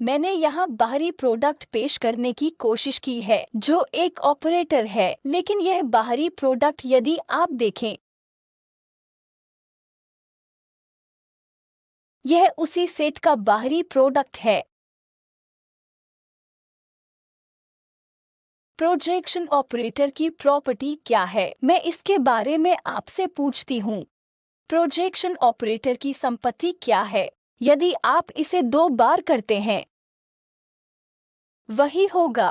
मैंने यहाँ बाहरी प्रोडक्ट पेश करने की कोशिश की है जो एक ऑपरेटर है, लेकिन यह बाहरी प्रोडक्ट यदि आप देखें, यह उसी सेट का बाहरी प्रोडक्ट है। प्रोजेक्शन ऑपरेटर की प्रॉपर्टी क्या है, मैं इसके बारे में आपसे पूछती हूँ। प्रोजेक्शन ऑपरेटर की संपत्ति क्या है? यदि आप इसे 2 बार करते हैं, वही होगा।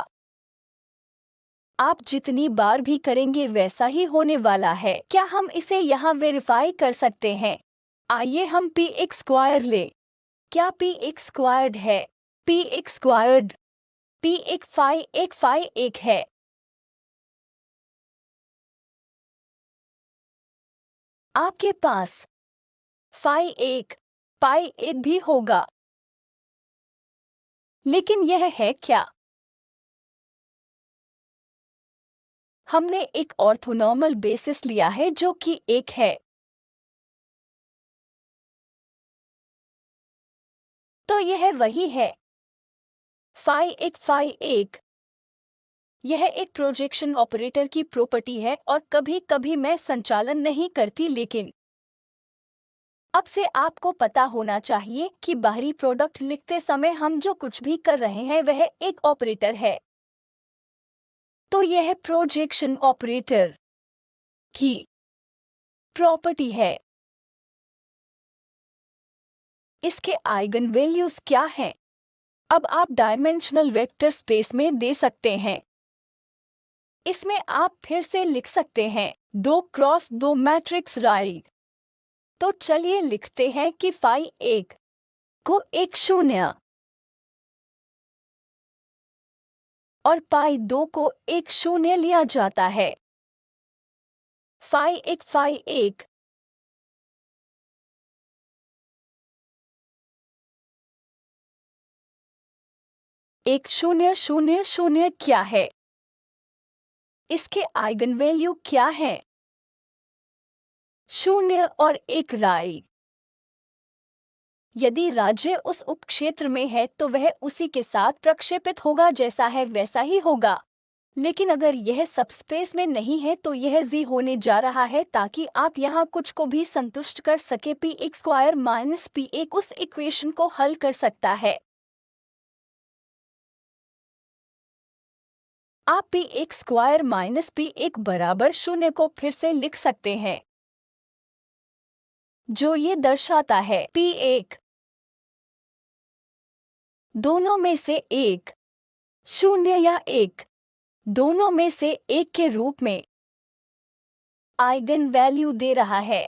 आप जितनी बार भी करेंगे वैसा ही होने वाला है। क्या हम इसे यहाँ वेरीफाई कर सकते हैं? आइए हम पी एक्स स्क्वायर ले। क्या पी एक्स स्क्वायर्ड है? पी एक्स स्क्वायर्ड पी एक फाई एक है। आपके पास फाई एक पाई एक भी होगा, लेकिन यह है क्या? हमने एक ऑर्थोनॉर्मल बेसिस लिया है जो कि 1 है। तो यह वही है। फाई एक यह एक प्रोजेक्शन ऑपरेटर की प्रॉपर्टी है और कभी कभी मैं संचालन नहीं करती, लेकिन अब से आपको पता होना चाहिए कि बाहरी प्रोडक्ट लिखते समय हम जो कुछ भी कर रहे हैं वह एक ऑपरेटर है। तो यह प्रोजेक्शन ऑपरेटर की प्रॉपर्टी है। इसके आइगन वैल्यूज क्या हैं? अब आप डायमेंशनल वेक्टर स्पेस में दे सकते हैं। इसमें आप फिर से लिख सकते हैं 2x2 मैट्रिक्स राइट। तो चलिए लिखते हैं कि फाई 1 को 1 0 और पाई 2 को 1 0 लिया जाता है। फाई 1 1 0 0 0 क्या है? इसके आइगन वैल्यू क्या है? 0 और 1 राइट। यदि राज्य उस उपक्षेत्र में है तो वह उसी के साथ प्रक्षेपित होगा, जैसा है वैसा ही होगा। लेकिन अगर यह सबस्पेस में नहीं है तो यह जी होने जा रहा है, ताकि आप यहाँ कुछ को भी संतुष्ट कर सके। पी एक स्क्वायर माइनस पी एक उस इक्वेशन को हल कर सकता है। आप पी एक स्क्वायर माइनस पी एक बराबर 0 को फिर से लिख सकते हैं, जो ये दर्शाता है पी एक दोनों में से 1 0 या 1 दोनों में से 1 के रूप में आइगन वैल्यू दे रहा है।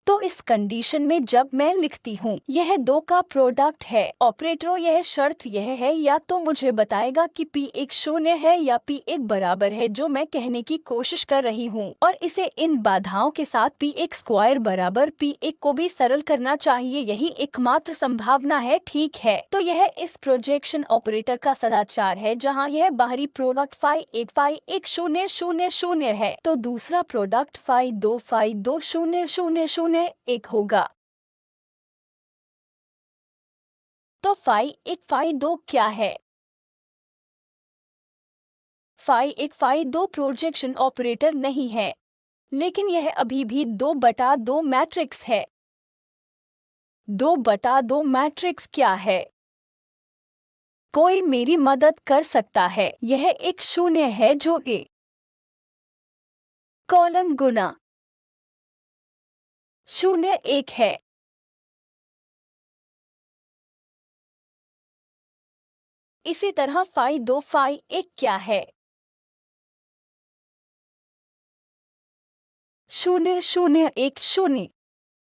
तो इस कंडीशन में जब मैं लिखती हूँ यह 2 का प्रोडक्ट है, ऑपरेटरों यह शर्त यह है या तो मुझे बताएगा कि पी एक 0 है या पी एक बराबर है, जो मैं कहने की कोशिश कर रही हूँ, और इसे इन बाधाओं के साथ पी एक स्क्वायर बराबर पी एक को भी सरल करना चाहिए। यही एकमात्र संभावना है, ठीक है। तो यह इस प्रोजेक्शन ऑपरेटर का सदाचार है जहाँ यह बाहरी प्रोडक्ट फाई एक 0 0 0 है, तो दूसरा प्रोडक्ट फाई 2 0 0 0 1 होगा। तो फाई 2 क्या है? फाई 2 प्रोजेक्शन ऑपरेटर नहीं है, लेकिन यह अभी भी 2/2 मैट्रिक्स है। 2/2 मैट्रिक्स क्या है? कोई मेरी मदद कर सकता है? यह एक 0 है जो ए कॉलम गुना 0 1 है। इसी तरह फाई 2 1 क्या है? 0 0 1 0।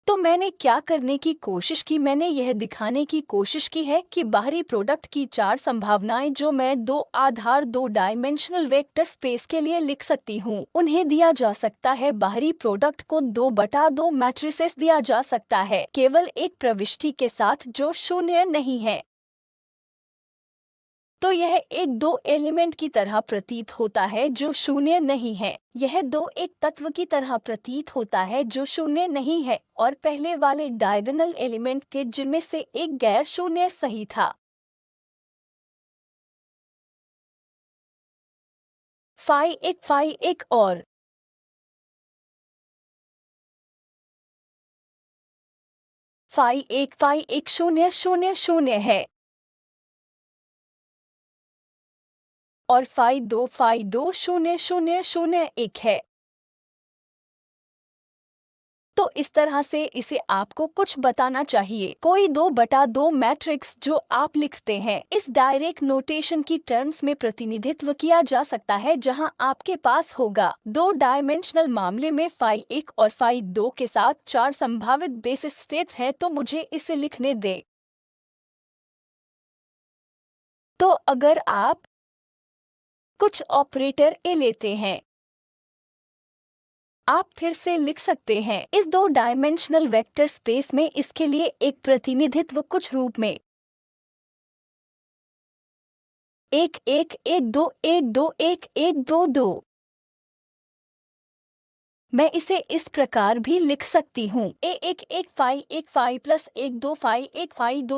तो मैंने क्या करने की कोशिश की? मैंने यह दिखाने की कोशिश की है कि बाहरी प्रोडक्ट की 4 संभावनाएं जो मैं 2 आधार 2 डायमेंशनल वेक्टर स्पेस के लिए लिख सकती हूँ, उन्हें दिया जा सकता है। बाहरी प्रोडक्ट को 2/2 मैट्रिसेस दिया जा सकता है, केवल एक प्रविष्टि के साथ जो 0 नहीं है। तो यह एक दो एलिमेंट की तरह प्रतीत होता है जो शून्य नहीं है। यह दो एक तत्व की तरह प्रतीत होता है जो शून्य नहीं है और पहले वाले डायगोनल एलिमेंट के जिनमें से एक गैर शून्य सही था। फाई एक और फाई एक शून्य शून्य शून्य है और फाई दो शून्य शून्य शून्य एक है। तो इस तरह से इसे आपको कुछ बताना चाहिए। कोई 2/2 मैट्रिक्स जो आप लिखते हैं इस डायरेक्ट नोटेशन की टर्म्स में प्रतिनिधित्व किया जा सकता है, जहां आपके पास होगा 2 डायमेंशनल मामले में फाई 1 और फाई 2 के साथ 4 संभावित बेसिस स्टेट्स हैं। तो मुझे इसे लिखने दे। तो अगर आप कुछ ऑपरेटर ए लेते हैं, आप फिर से लिख सकते हैं इस 2 डायमेंशनल वेक्टर स्पेस में इसके लिए एक प्रतिनिधित्व कुछ रूप में 1 1 1 2 1 2 1 1 2 2। मैं इसे इस प्रकार भी लिख सकती हूँ एक phi plus 1 2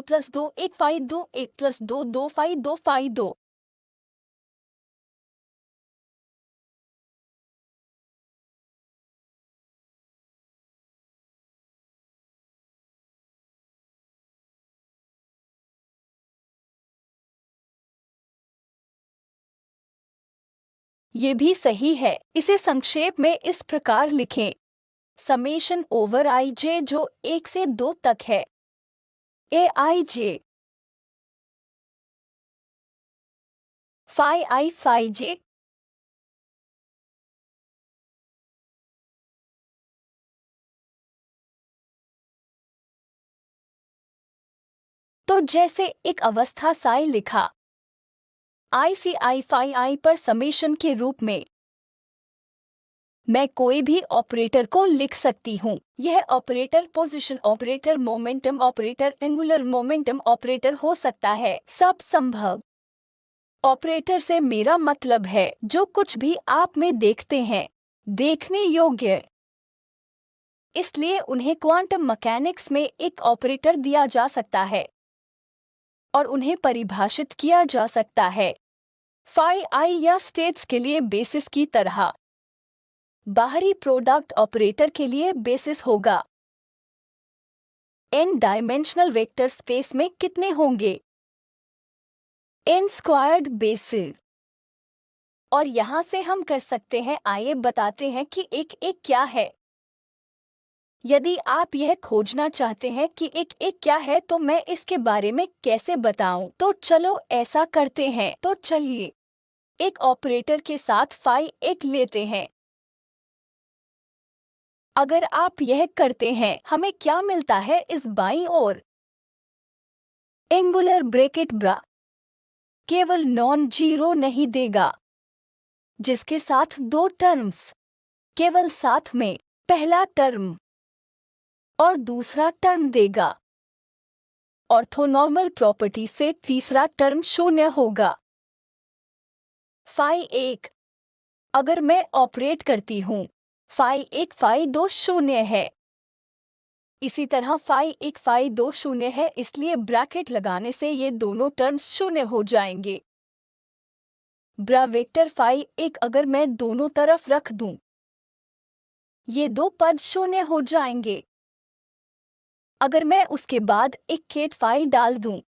plus 2 1 plus 2 phi 2। ये भी सही है। इसे संक्षेप में इस प्रकार लिखें समेशन ओवर आई जे जो 1 से 2 तक है ए आई जे फाई जे। तो जैसे एक अवस्था साई लिखा आई फाई आई पर समेशन के रूप में मैं कोई भी ऑपरेटर को लिख सकती हूँ। यह operator position operator, momentum operator, angular momentum operator हो सकता है। सब संभव ऑपरेटर से मेरा मतलब है जो कुछ भी आप में देखते हैं देखने योग्य। इसलिए उन्हें क्वांटम मैकेनिक्स में एक ऑपरेटर दिया जा सकता है और उन्हें परिभाषित किया जा सकता है फाई आई या स्टेट्स के लिए बेसिस की तरह। बाहरी प्रोडक्ट ऑपरेटर के लिए बेसिस होगा। n डायमेंशनल वेक्टर स्पेस में कितने होंगे? n squared basis. और यहाँ से हम कर सकते हैं। आइए बताते हैं कि एक क्या है। यदि आप यह खोजना चाहते हैं कि एक क्या है तो मैं इसके बारे में कैसे बताऊं? तो चलो ऐसा करते हैं। तो चलिए एक ऑपरेटर के साथ फाई एक लेते हैं। अगर आप यह करते हैं हमें क्या मिलता है इस बाईं ओर? एंगुलर ब्रैकेट ब्रा केवल नॉन जीरो नहीं देगा जिसके साथ 2 टर्म्स केवल साथ में पहला टर्म और दूसरा टर्म देगा। ऑर्थोनॉर्मल प्रॉपर्टी से तीसरा टर्म शून्य होगा। फाई 1 अगर मैं ऑपरेट करती हूँ फाई 1 फाई 2 शून्य है। इसी तरह फाई 1 फाई 2 शून्य है, इसलिए ब्रैकेट लगाने से ये दोनों टर्म्स शून्य हो जाएंगे। ब्रा वेक्टर फाई 1 अगर मैं दोनों तरफ रख दूं ये 2 पद शून्य हो जाएंगे। अगर मैं उसके बाद एक केट फाई डाल दूं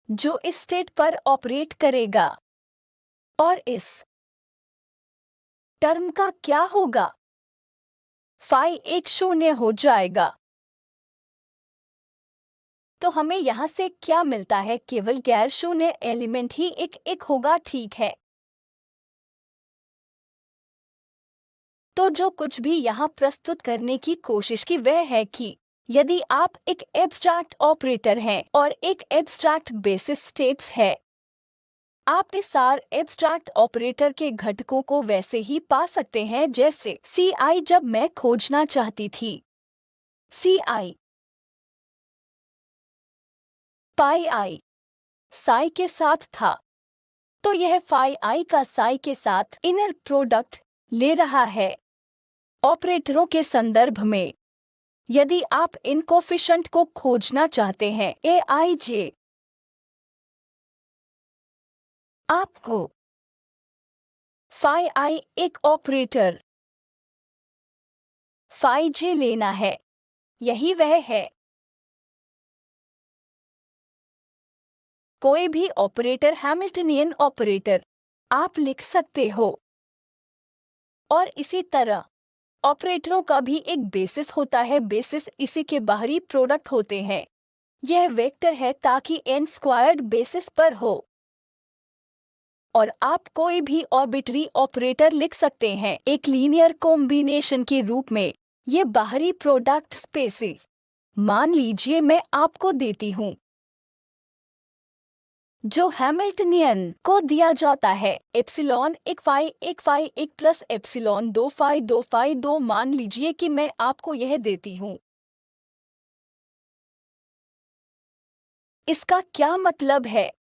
जो इस स्टेट पर ऑपरेट करेगा और इस टर्म का क्या होगा? फाई 1 शून्य हो जाएगा। तो हमें यहाँ से क्या मिलता है? केवल गैर शून्य एलिमेंट ही एक होगा, ठीक है। तो जो कुछ भी यहाँ प्रस्तुत करने की कोशिश की वह है कि यदि आप एक एब्स्ट्रैक्ट ऑपरेटर हैं और एक एब्स्ट्रैक्ट बेसिस स्टेट्स है, आप इस सार एब्स्ट्रैक्ट ऑपरेटर के घटकों को वैसे ही पा सकते हैं जैसे सी आई जब मैं खोजना चाहती थी सी आई पाई आई साई के साथ था तो यह फाई आई का साई के साथ इनर प्रोडक्ट ले रहा है। ऑपरेटरों के संदर्भ में यदि आप इन कोफिशिएंट को खोजना चाहते हैं ए आई जे, आपको फाई आई एक ऑपरेटर फाई जे लेना है। यही वह है। कोई भी ऑपरेटर हैमिल्टनियन ऑपरेटर आप लिख सकते हो। और इसी तरह ऑपरेटरों का भी एक बेसिस होता है। बेसिस इसी के बाहरी प्रोडक्ट होते हैं। यह वेक्टर है ताकि n स्क्वायर्ड बेसिस पर हो। और आप कोई भी ऑर्बिटरी ऑपरेटर लिख सकते हैं एक लीनियर कॉम्बिनेशन के रूप में। ये बाहरी प्रोडक्ट स्पेसिस मान लीजिए मैं आपको देती हूँ जो हैमिल्टनियन को दिया जाता है एप्सिलॉन एक फाई एक प्लस एप्सिलॉन 2 फाई 2 मान लीजिए कि मैं आपको यह देती हूँ। इसका क्या मतलब है?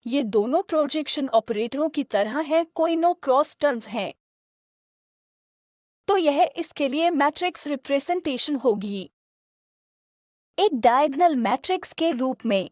ये दोनों प्रोजेक्शन ऑपरेटरों की तरह हैं, कोई नो क्रॉस टर्म्स हैं। तो यह इसके लिए मैट्रिक्स रिप्रेजेंटेशन होगी एक डायगोनल मैट्रिक्स के रूप में।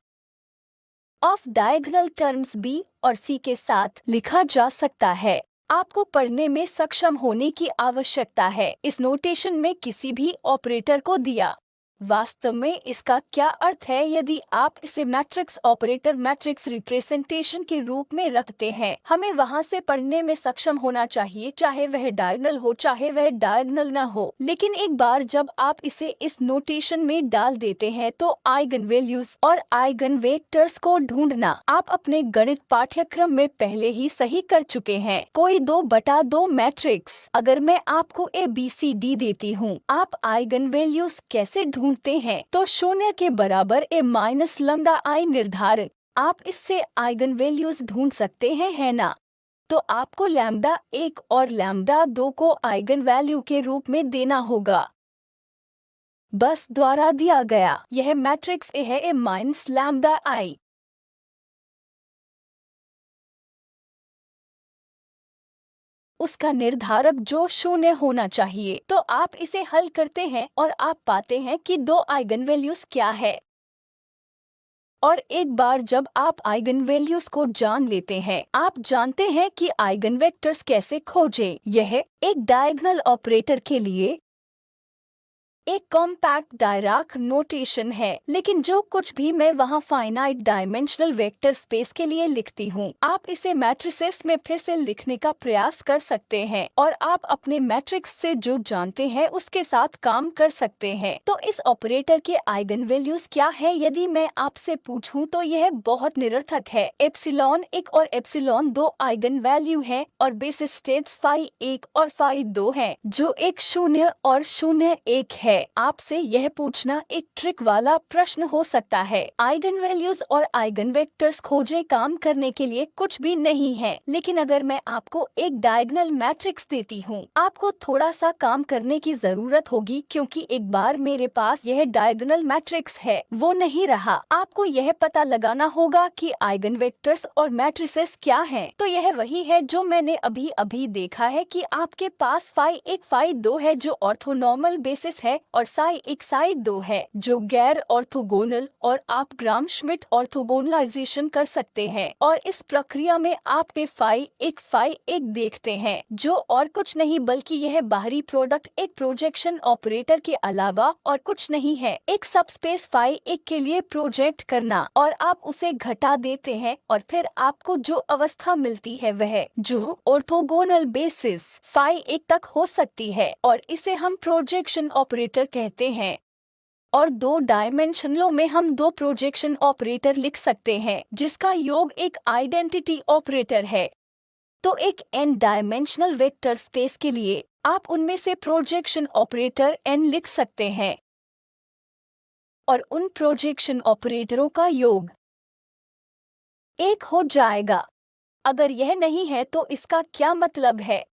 ऑफ डायगोनल टर्म्स बी और सी के साथ लिखा जा सकता है। आपको पढ़ने में सक्षम होने की आवश्यकता है। इस नोटेशन में किसी भी ऑपरेटर को दिया। वास्तव में इसका क्या अर्थ है? यदि आप इसे मैट्रिक्स ऑपरेटर मैट्रिक्स रिप्रेजेंटेशन के रूप में रखते हैं, हमें वहां से पढ़ने में सक्षम होना चाहिए, चाहे वह डायगोनल हो चाहे वह डायगोनल न हो। लेकिन एक बार जब आप इसे इस नोटेशन में डाल देते हैं तो आइगन वैल्यूज और आइगन वेक्टर्स को ढूंढना आप अपने गणित पाठ्यक्रम में पहले ही सही कर चुके हैं। कोई 2/2 मैट्रिक्स अगर मैं आपको ABCD देती हूँ, आप आइगन वैल्यूज कैसे ढूंढते हैं? तो 0 के बराबर A माइनस लैम्डा आई निर्धारित। आप इससे आइगन वैल्यूज ढूंढ सकते हैं, है ना? तो आपको लैम्डा 1 और लैम्डा 2 को आइगन वैल्यू के रूप में देना होगा। बस द्वारा दिया गया यह मैट्रिक्स A है A माइनस लैम्डा आई। उसका निर्धारक जो 0 होना चाहिए। तो आप इसे हल करते हैं और आप पाते हैं कि 2 आइगन वैल्यूज क्या है। और एक बार जब आप आइगन वैल्यूज को जान लेते हैं, आप जानते हैं कि आइगन वेक्टर्स कैसे खोजें। यह एक डायगोनल ऑपरेटर के लिए एक कॉम्पैक्ट डायराक नोटेशन है। लेकिन जो कुछ भी मैं वहाँ फाइनाइट डायमेंशनल वेक्टर स्पेस के लिए लिखती हूँ, आप इसे मैट्रिसेस में फिर से लिखने का प्रयास कर सकते हैं और आप अपने मैट्रिक्स से जो जानते हैं उसके साथ काम कर सकते हैं। तो इस ऑपरेटर के आइगन वैल्यूज क्या है? यदि मैं आपसे पूछूं तो यह बहुत निरर्थक है। एप्सिलॉन 1 और एप्सिलॉन 2 आइगन वैल्यू है और बेसिस स्टेट्स फाई 1 और फाई 2 है, जो एक 0 और 0 1 है। आपसे यह पूछना एक ट्रिक वाला प्रश्न हो सकता है। आइगन वैल्यूज और आइगन वेक्टर्स खोजे काम करने के लिए कुछ भी नहीं है। लेकिन अगर मैं आपको एक डायगोनल मैट्रिक्स देती हूँ, आपको थोड़ा सा काम करने की जरूरत होगी, क्योंकि एक बार मेरे पास यह डायगोनल मैट्रिक्स है वो नहीं रहा। आपको यह पता लगाना होगा कि आइगन वेक्टर्स और मैट्रिसेस क्या हैं। तो यह वही है जो मैंने अभी अभी देखा है कि आपके पास फाई 1 फाई 2 है जो ऑर्थोनॉर्मल बेसिस है और साई 1 साई 2 है जो गैर ऑर्थोगोनल, और आप ग्राम श्मिट ऑर्थोगोनलाइजेशन कर सकते हैं और इस प्रक्रिया में आपके फाई 1 देखते हैं, जो और कुछ नहीं बल्कि यह बाहरी प्रोडक्ट एक प्रोजेक्शन ऑपरेटर के अलावा और कुछ नहीं है। एक सबस्पेस फाई 1 के लिए प्रोजेक्ट करना और आप उसे घटा देते हैं और फिर आपको जो अवस्था मिलती है वह जो ऑर्थोगोनल बेसिस फाई 1 तक हो सकती है और इसे हम प्रोजेक्शन ऑपरेटर कहते हैं। और 2 डायमेंशनलों में हम 2 प्रोजेक्शन ऑपरेटर लिख सकते हैं जिसका योग एक आइडेंटिटी ऑपरेटर है। तो एक n डायमेंशनल वेक्टर स्पेस के लिए आप उनमें से प्रोजेक्शन ऑपरेटर n लिख सकते हैं और उन प्रोजेक्शन ऑपरेटरों का योग 1 हो जाएगा। अगर यह नहीं है तो इसका क्या मतलब है?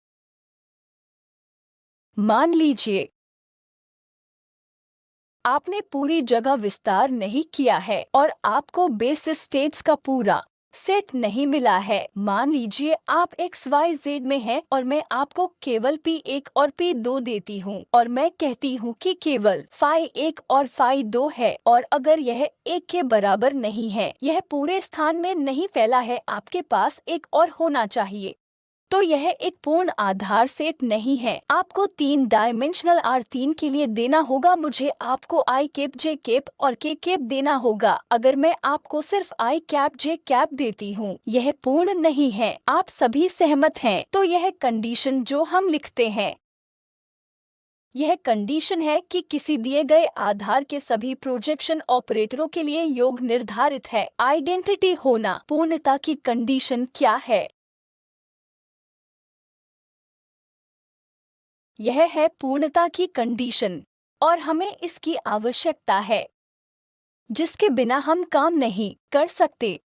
मान लीजिए आपने पूरी जगह विस्तार नहीं किया है और आपको बेसिस स्टेट्स का पूरा सेट नहीं मिला है। मान लीजिए आप XYZ में हैं और मैं आपको केवल P1 और P2 देती हूँ और मैं कहती हूँ कि केवल फाई 1 और फाई 2 है, और अगर यह 1 के बराबर नहीं है, यह पूरे स्थान में नहीं फैला है, आपके पास एक और होना चाहिए, तो यह एक पूर्ण आधार सेट नहीं है। आपको 3 डायमेंशनल R3 के लिए देना होगा, मुझे आपको I कैप J कैप और K कैप देना होगा। अगर मैं आपको सिर्फ I कैप J कैप देती हूँ, यह पूर्ण नहीं है। आप सभी सहमत हैं? तो यह कंडीशन जो हम लिखते हैं, यह कंडीशन है कि किसी दिए गए आधार के सभी प्रोजेक्शन ऑपरेटरों के लिए योग निर्धारित है। आइडेंटिटी होना। पूर्णता की कंडीशन क्या है? यह है पूर्णता की कंडीशन, और हमें इसकी आवश्यकता है, जिसके बिना हम काम नहीं कर सकते।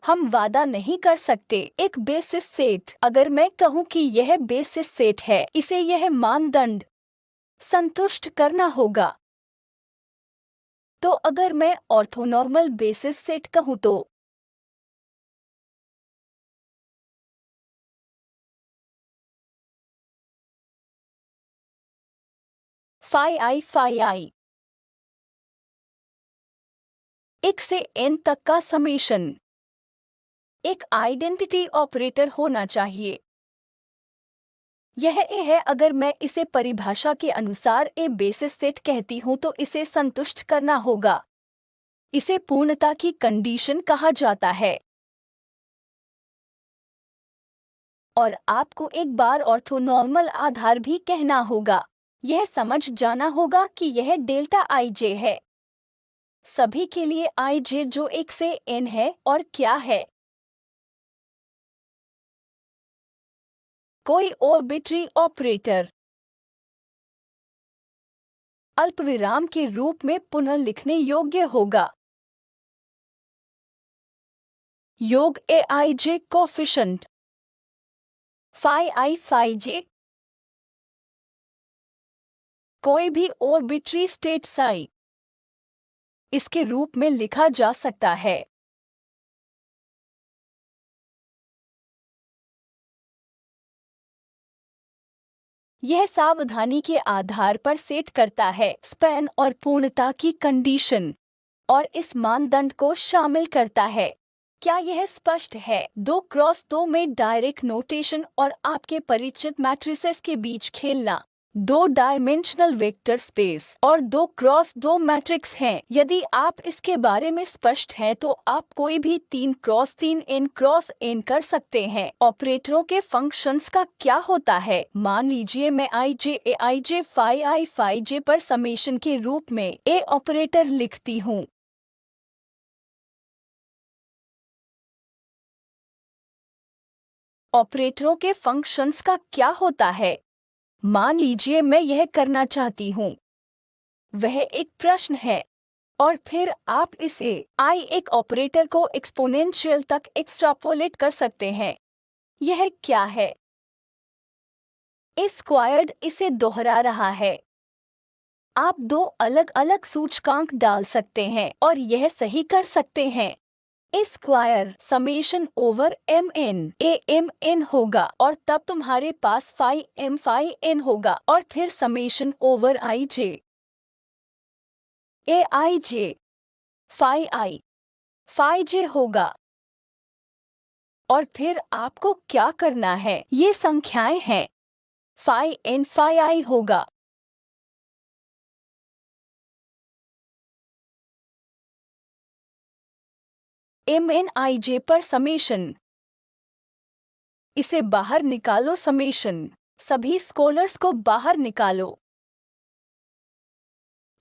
हम वादा नहीं कर सकते। एक बेसिस सेट, अगर मैं कहूँ कि यह बेसिस सेट है, इसे यह मानदंड संतुष्ट करना होगा। तो अगर मैं ऑर्थोनॉर्मल बेसिस सेट कहूँ तो फाई आई 1 से n तक का समेशन एक आइडेंटिटी ऑपरेटर होना चाहिए। यह ए है। अगर मैं इसे परिभाषा के अनुसार ए बेसिस सेट कहती हूँ तो इसे संतुष्ट करना होगा। इसे पूर्णता की कंडीशन कहा जाता है। और आपको एक बार ऑर्थोनॉर्मल आधार भी कहना होगा। यह समझ जाना होगा कि यह डेल्टा IJ है, सभी के लिए IJ जो 1 से n है। और क्या है? कोई ऑर्बिट्री ऑपरेटर अल्पविराम के रूप में पुनः लिखने योग्य होगा। योग AIJ कोफिशिएंट फाई J, कोई भी ऑर्बिट्री स्टेट साई इसके रूप में लिखा जा सकता है। यह सावधानी के आधार पर सेट करता है स्पैन और पूर्णता की कंडीशन, और इस मानदंड को शामिल करता है। क्या यह स्पष्ट है? 2x2 में डायरेक्ट नोटेशन और आपके परिचित मैट्रिसेस के बीच खेलना। 2 डायमेंशनल वेक्टर स्पेस और 2x2 मैट्रिक्स हैं। यदि आप इसके बारे में स्पष्ट हैं तो आप कोई भी 3x3 n×n कर सकते हैं। ऑपरेटरों के फंक्शंस का क्या होता है? मान लीजिए मैं IJ फाई J पर समेशन के रूप में ए ऑपरेटर लिखती हूँ। ऑपरेटरों के फंक्शंस का क्या होता है? मान लीजिए मैं यह करना चाहती हूँ। वह एक प्रश्न है, और फिर आप इसे एक ऑपरेटर को एक्सपोनेंशियल तक एक्सट्रापोलेट कर सकते हैं। यह क्या है? स्क्वायर्ड इसे दोहरा रहा है। आप 2 अलग अलग सूचकांक डाल सकते हैं और यह सही कर सकते हैं। स्क्वायर समेशन ओवर MN होगा, और तब तुम्हारे पास फाई n होगा, और फिर summation over IJ AIJ phi J होगा। और फिर आपको क्या करना है? ये संख्याएं हैं। फाई I होगा। MNIJ पर समेशन, इसे बाहर निकालो। समेशन सभी स्कॉलर्स को बाहर निकालो।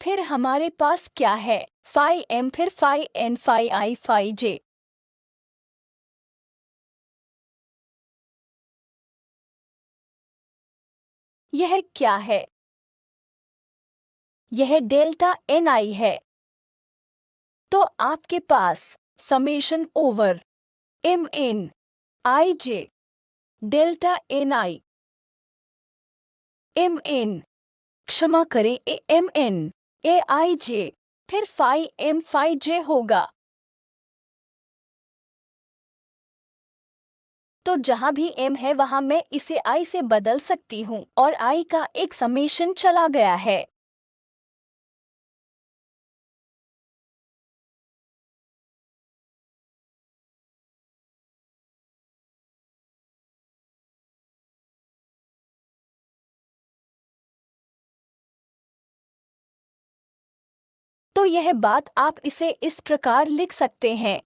फिर हमारे पास क्या है? फाई M फिर फाई N फाई J। यह क्या है? यह डेल्टा NI है। तो आपके पास summation over MNIJ delta NI MN, क्षमा करें, MN AIJ फिर फाई J होगा। तो जहाँ भी m है वहाँ मैं इसे i से बदल सकती हूँ और i का एक समेशन चला गया है। तो यह बात आप इसे इस प्रकार लिख सकते हैं,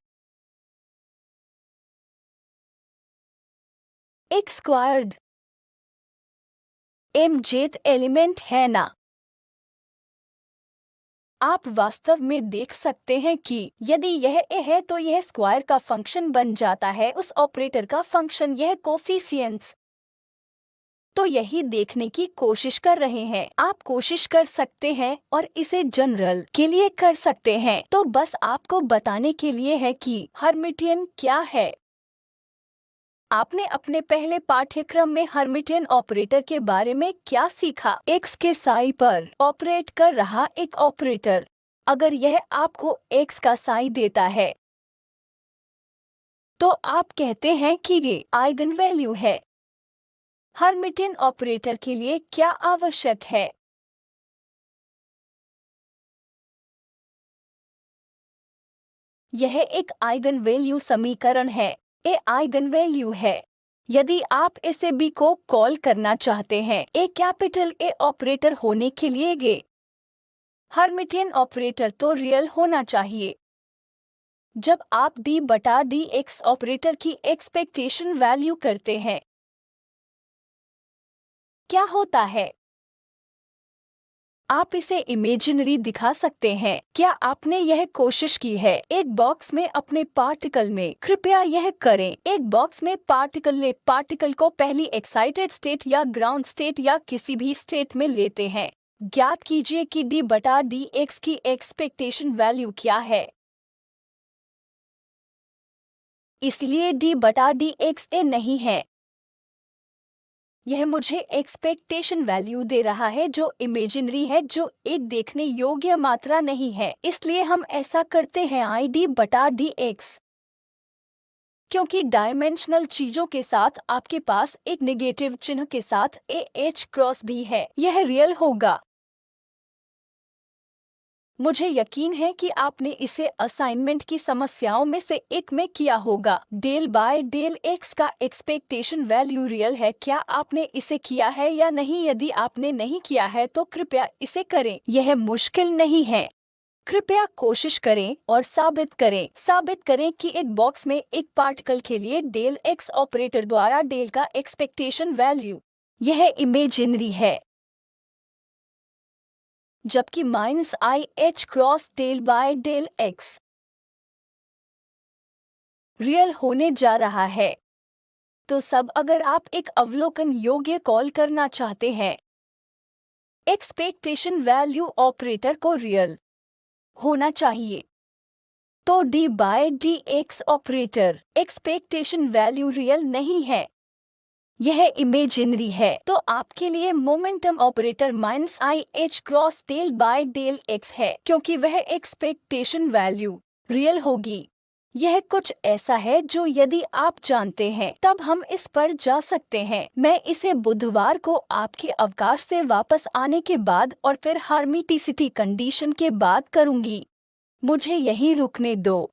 x squared m jth element है ना। आप वास्तव में देख सकते हैं कि यदि यह a है तो यह स्क्वायर का फंक्शन बन जाता है उस ऑपरेटर का फंक्शन, यह कोफिशिएंट्स। तो यही देखने की कोशिश कर रहे हैं। आप कोशिश कर सकते हैं और इसे जनरल के लिए कर सकते हैं। तो बस आपको बताने के लिए है कि हर्मिटियन क्या है। आपने अपने पहले पाठ्यक्रम में हर्मिटियन ऑपरेटर के बारे में क्या सीखा? x के साई पर ऑपरेट कर रहा एक ऑपरेटर, अगर यह आपको x का साई देता है तो आप कहते हैं कि ये आइगन वैल्यू है। हर्मिटियन ऑपरेटर के लिए क्या आवश्यक है? यह एक आइगन वैल्यू समीकरण है। ए आइगन वैल्यू है। यदि आप इसे बी को कॉल करना चाहते हैं ए कैपिटल ए ऑपरेटर होने के लिए गे हर्मिटियन ऑपरेटर तो रियल होना चाहिए। जब आप डी बटा डी एक्स ऑपरेटर की एक्सपेक्टेशन वैल्यू करते हैं क्या होता है? आप इसे इमेजिनरी दिखा सकते हैं। क्या आपने यह कोशिश की है? एक बॉक्स में अपने पार्टिकल में कृपया यह करें। एक बॉक्स में पार्टिकल ले, पार्टिकल को पहली एक्साइटेड स्टेट या ग्राउंड स्टेट या किसी भी स्टेट में लेते हैं। ज्ञात कीजिए कि डी बटा डी एक्स की एक्सपेक्टेशन वैल्यू क्या है। इसलिए डी बटा डी एक्स ए नहीं है। यह मुझे एक्सपेक्टेशन वैल्यू दे रहा है जो इमेजिनरी है, जो एक देखने योग्य मात्रा नहीं है। इसलिए हम ऐसा करते हैं आई डी बटा डी एक्स। क्योंकि डायमेंशनल चीजों के साथ आपके पास एक नेगेटिव चिन्ह के साथ ए एच क्रॉस भी है, यह रियल होगा। मुझे यकीन है कि आपने इसे असाइनमेंट की समस्याओं में से एक में किया होगा। डेल बाय डेल एक्स का एक्सपेक्टेशन वैल्यू रियल है। क्या आपने इसे किया है या नहीं? यदि आपने नहीं किया है तो कृपया इसे करें, यह मुश्किल नहीं है। कृपया कोशिश करें और साबित करें। साबित करें कि एक बॉक्स में एक पार्टिकल के लिए डेल एक्स ऑपरेटर द्वारा डेल का एक्सपेक्टेशन वैल्यू यह इमेजिनरी है, जबकि minus i h cross del by del x real होने जा रहा है। तो सब अगर आप एक अवलोकन योग्य कॉल करना चाहते हैं एक्सपेक्टेशन वैल्यू ऑपरेटर को रियल होना चाहिए तो d by d x operator expectation value real नहीं है, यह इमेजिनरी है। तो आपके लिए momentum operator minus i h cross del by del x है, क्योंकि वह एक्सपेक्टेशन वैल्यू रियल होगी। यह कुछ ऐसा है जो यदि आप जानते हैं तब हम इस पर जा सकते हैं। मैं इसे बुधवार को आपके अवकाश से वापस आने के बाद और फिर हार्मिटिसिटी कंडीशन के बाद करूंगी। मुझे यहीं रुकने दो।